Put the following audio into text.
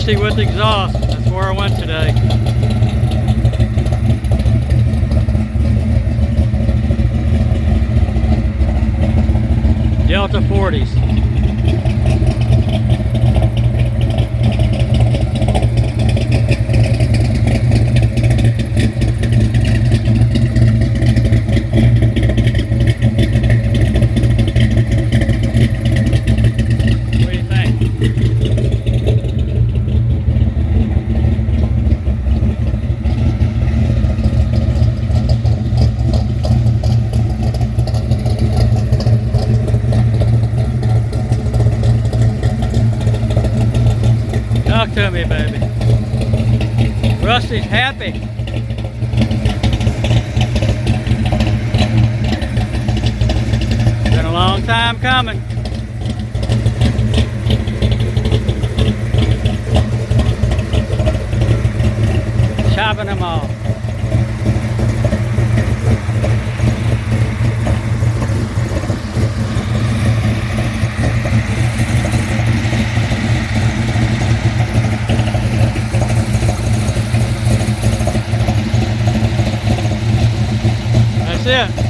Rusty with exhaust. That's where I went today. Delta 40s. What do you think? Talk to me, baby. Rusty's happy. Been a long time coming. Chopping them off. That's it.